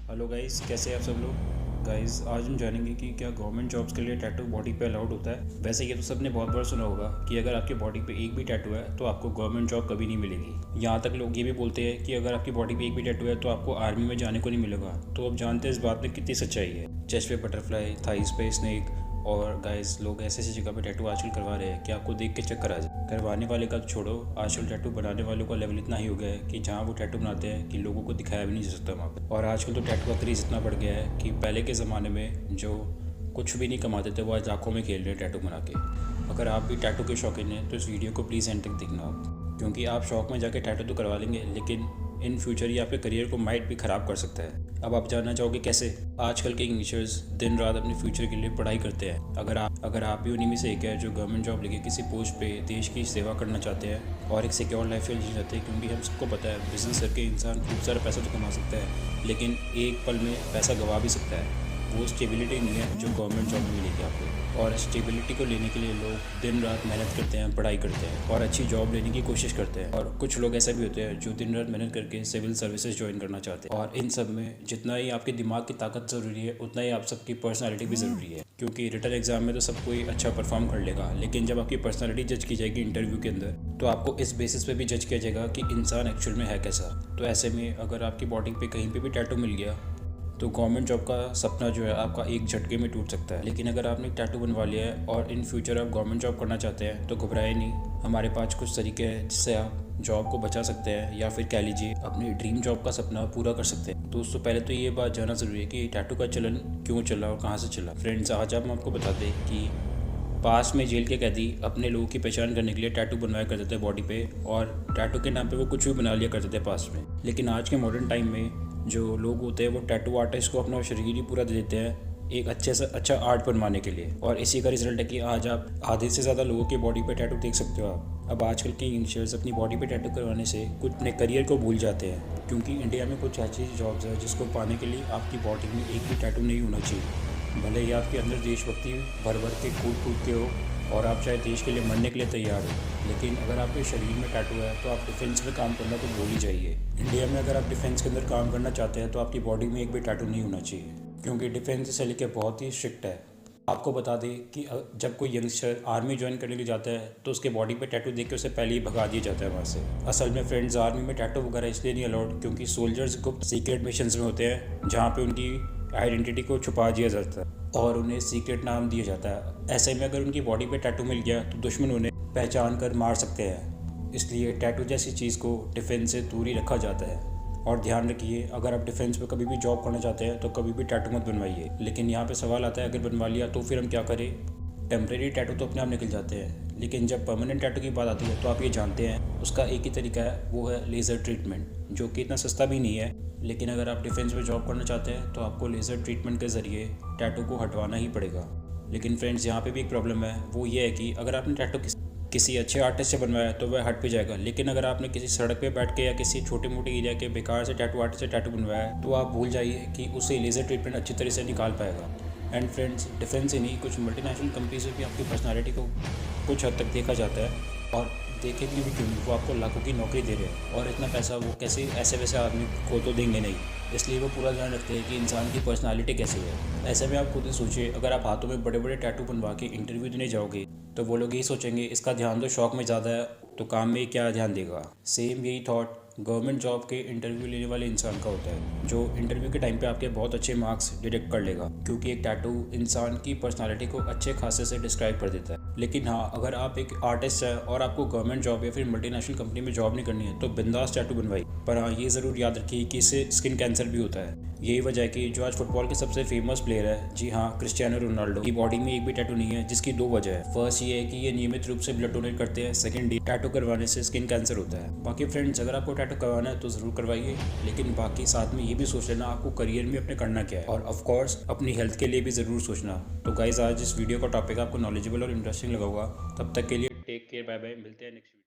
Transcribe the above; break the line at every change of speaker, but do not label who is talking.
Hello guys, कैसे हैं आप सब लोग। गाइस, आज हम जानेंगे कि क्या गवर्नमेंट जॉब्स के लिए टैटू बॉडी पे अलाउड होता है। वैसे ये तो सबने बहुत बार सुना होगा कि अगर आपकी बॉडी पे एक भी टैटू है तो आपको गवर्नमेंट जॉब कभी नहीं मिलेगी। यहाँ तक लोग ये भी बोलते हैं कि अगर आपकी बॉडी पे एक भी टैटू है तो आपको आर्मी में जाने को नहीं मिलेगा। तो अब जानते हैं इस बात में कितनी सच्चाई है। चेस्ट पे बटरफ्लाई, थाइस पे स्नेक और गाइस, लोग ऐसे ऐसी जगह पे टैटू आजकल करवा रहे हैं कि आपको देख के चक्कर आ जाए। करवाने वाले का तो छोड़ो, आजकल टैटू बनाने वालों का लेवल इतना ही हो गया है कि जहाँ वो टैटू बनाते हैं कि लोगों को दिखाया भी नहीं जा सकता वहाँ पर। और आजकल तो टैटू का क्रेज़ इतना बढ़ गया है कि पहले के ज़माने में जो कुछ भी नहीं कमाते थे वो आज लाखों में खेल रहे हैं टैटू बना के। अगर आप भी टैटू के शौकीन हैं तो इस वीडियो को प्लीज़ एंड तक देखना आप, क्योंकि आप शौक में जाके टैटू तो करवा लेंगे लेकिन इन फ्यूचर ये आपके करियर को माइट भी ख़राब कर सकता है। अब आप जानना चाहोगे कैसे। आजकल के इंग्लिशर्स दिन रात अपने फ्यूचर के लिए पढ़ाई करते हैं। अगर आप भी उन्हीं में से एक है जो गवर्नमेंट जॉब लेके किसी पोस्ट पे देश की सेवा करना चाहते हैं और एक सिक्योर लाइफ जीना चाहते हैं, क्योंकि हम सबको पता है बिजनेस करके इंसान खूब सारा पैसा तो कमा सकता है लेकिन एक पल में पैसा गंवा भी सकता है। वो स्टेबिलिटी नहीं है जो गवर्नमेंट जॉब में मिलेगी आपको। और स्टेबिलिटी को लेने के लिए लोग दिन रात मेहनत करते हैं, पढ़ाई करते हैं और अच्छी जॉब लेने की कोशिश करते हैं। और कुछ लोग ऐसे भी होते हैं जो दिन रात मेहनत करके सिविल सर्विसेज ज्वाइन करना चाहते हैं। और इन सब में जितना ही आपके दिमाग की ताकत ज़रूरी है उतना ही आप सबकी पर्सनैलिटी भी ज़रूरी है, क्योंकि रिटन एग्जाम में तो सब कोई अच्छा परफॉर्म कर लेगा लेकिन जब आपकी पर्सनैलिटी जज की जाएगी इंटरव्यू के अंदर तो आपको इस बेसिस पे भी जज किया जाएगा कि इंसान एक्चुअल में है कैसा। तो ऐसे में अगर आपकी बॉडी पे कहीं पे भी टैटू मिल गया तो गवर्नमेंट जॉब का सपना जो है आपका एक झटके में टूट सकता है। लेकिन अगर आपने टैटू बनवा लिया है और इन फ्यूचर आप गवर्नमेंट जॉब करना चाहते हैं तो घबराए नहीं, हमारे पास कुछ तरीके हैं जिससे आप जॉब को बचा सकते हैं या फिर कह लीजिए अपनी ड्रीम जॉब का सपना पूरा कर सकते हैं। दोस्तों, पहले तो ये बात जानना ज़रूरी है कि टैटू का चलन क्यों चला और कहाँ से चला। फ्रेंड्स, आज हम आपको बता दें कि पास में जेल के कैदी अपने लोगों की पहचान करने के लिए टैटू बनवाया करते थे बॉडी पे, और टैटू के नाम पे वो कुछ भी बना लिया करते थे पास में। लेकिन आज के मॉडर्न टाइम में जो लोग होते हैं वो टैटू आर्टिस्ट को अपना शरीर ही पूरा दे देते हैं एक अच्छे से अच्छा आर्ट बनवाने के लिए। और इसी का रिजल्ट है कि आज आप आधे से ज़्यादा लोगों की बॉडी पे टैटू देख सकते हो आप। अब आजकल के यंगस्टर्स अपनी बॉडी पे टैटू करवाने से कुछ अपने करियर को भूल जाते हैं, क्योंकि इंडिया में कुछ ऐसी जॉब्स है जिसको पाने के लिए आपकी बॉडी में एक भी टैटू नहीं होना चाहिए। भले ही आपके अंदर देशभक्ति भर भर के कूद कूद के हो और आप चाहे देश के लिए मरने के लिए तैयार हो, लेकिन अगर आपके शरीर में टैटू है तो आप डिफेंस में काम करना तो भूल ही जाइए। इंडिया में अगर आप डिफेंस के अंदर काम करना चाहते हैं तो आपकी बॉडी में एक भी टैटू नहीं होना चाहिए, क्योंकि डिफेंस से लेके बहुत ही स्ट्रिक्ट है। आपको बता दें कि जब कोई यंगस्टर आर्मी ज्वाइन करने के लिए जाता है तो उसके बॉडी पे टैटू देख के उसे पहले ही भगा दिया जाता है वहाँ से। असल में फ्रेंड्स, आर्मी में टैटू वगैरह इसलिए नहीं अलाउड क्योंकि सोल्जर्स गुप्त सीक्रेट मिशंस में होते हैं जहाँ पे उनकी आइडेंटिटी को छुपा दिया जाता है और उन्हें सीक्रेट नाम दिया जाता है। ऐसे में अगर उनकी बॉडी पे टैटू मिल गया तो दुश्मन उन्हें पहचान कर मार सकते हैं। इसलिए टैटू जैसी चीज़ को डिफेंस से दूर ही रखा जाता है। और ध्यान रखिए, अगर आप डिफेंस में कभी भी जॉब करना चाहते हैं तो कभी भी टैटू मत बनवाइए। लेकिन यहाँ पे सवाल आता है, अगर बनवा लिया तो फिर हम क्या करें। टेम्प्रेरी टैटू तो अपने आप निकल जाते हैं, लेकिन जब परमानेंट टैटू की बात आती है तो आप ये जानते हैं उसका एक ही तरीका है, वो है लेज़र ट्रीटमेंट, जो कि इतना सस्ता भी नहीं है। लेकिन अगर आप डिफेंस में जॉब करना चाहते हैं तो आपको लेज़र ट्रीटमेंट के ज़रिए टैटू को हटवाना ही पड़ेगा। लेकिन फ्रेंड्स, यहाँ पे भी एक प्रॉब्लम है, वो ये है कि अगर आपने टैटू किसी अच्छे आर्टिस्ट से बनवाया तो वह हट भी जाएगा। लेकिन अगर आपने किसी सड़क पे बैठ के या किसी छोटे मोटे एरिया के बेकार से टैटू आर्टिस्ट से टैटू बनवाया है तो आप भूल जाइए कि उसे लेज़र ट्रीटमेंट अच्छी तरह से निकाल पाएगा। एंड फ्रेंड्स, डिफेंस ही नहीं, कुछ मल्टीनेशनल कंपनीज में भी आपकी पर्सनालिटी को कुछ हद तक देखा जाता है, और देखेंगे भी क्यों नहीं, वो आपको लाखों की नौकरी दे रहे हैं और इतना पैसा वो कैसे ऐसे वैसे आदमी को तो देंगे नहीं। इसलिए वो पूरा ध्यान रखते हैं कि इंसान की पर्सनालिटी कैसी है। ऐसे में आप खुद ही सोचिए, अगर आप हाथों में बड़े बड़े टैटू बनवा के इंटरव्यू देने जाओगे तो वो लोग यही सोचेंगे इसका ध्यान तो शौक में ज़्यादा है तो काम में क्या ध्यान देगा। सेम यही थॉट गवर्नमेंट जॉब के इंटरव्यू लेने वाले इंसान का होता है, जो इंटरव्यू के टाइम पे आपके बहुत अच्छे मार्क्स डिडक्ट कर लेगा, क्योंकि एक टैटू इंसान की पर्सनालिटी को अच्छे खासे से डिस्क्राइब कर देता है। लेकिन हाँ, अगर आप एक आर्टिस्ट है और आपको गवर्नमेंट जॉब या फिर मल्टीनेशनल कंपनी में जॉब नहीं करनी है तो बिंदास टैटू बनवाई। पर हाँ, ये ज़रूर याद रखिए कि इससे स्किन कैंसर भी होता है। यही वजह है कि जो आज फुटबॉल के सबसे फेमस प्लेयर है, जी हाँ, क्रिस्टियानो रोनाल्डो की बॉडी में एक भी टैटू नहीं है, जिसकी दो वजह है। फर्स्ट ये है कि ये नियमित रूप से ब्लड डोनेट करते हैं, सेकंड टैटू करवाने से स्किन कैंसर होता है। बाकी फ्रेंड्स, अगर आपको टैटू करवाना है तो ज़रूर करवाइए, लेकिन बाकी साथ में ये भी सोच लेना आपको करियर में अपने करना क्या है, और ऑफ कोर्स अपनी हेल्थ के लिए भी ज़रूर सोचना। तो गाइज, आज इस वीडियो का टॉपिक आपको नॉलेजेबल और इंटरेस्टिंग लगा होगा। तब तक के लिए टेक केयर, बाय बाय, मिलते हैं नेक्स्ट वीडियो।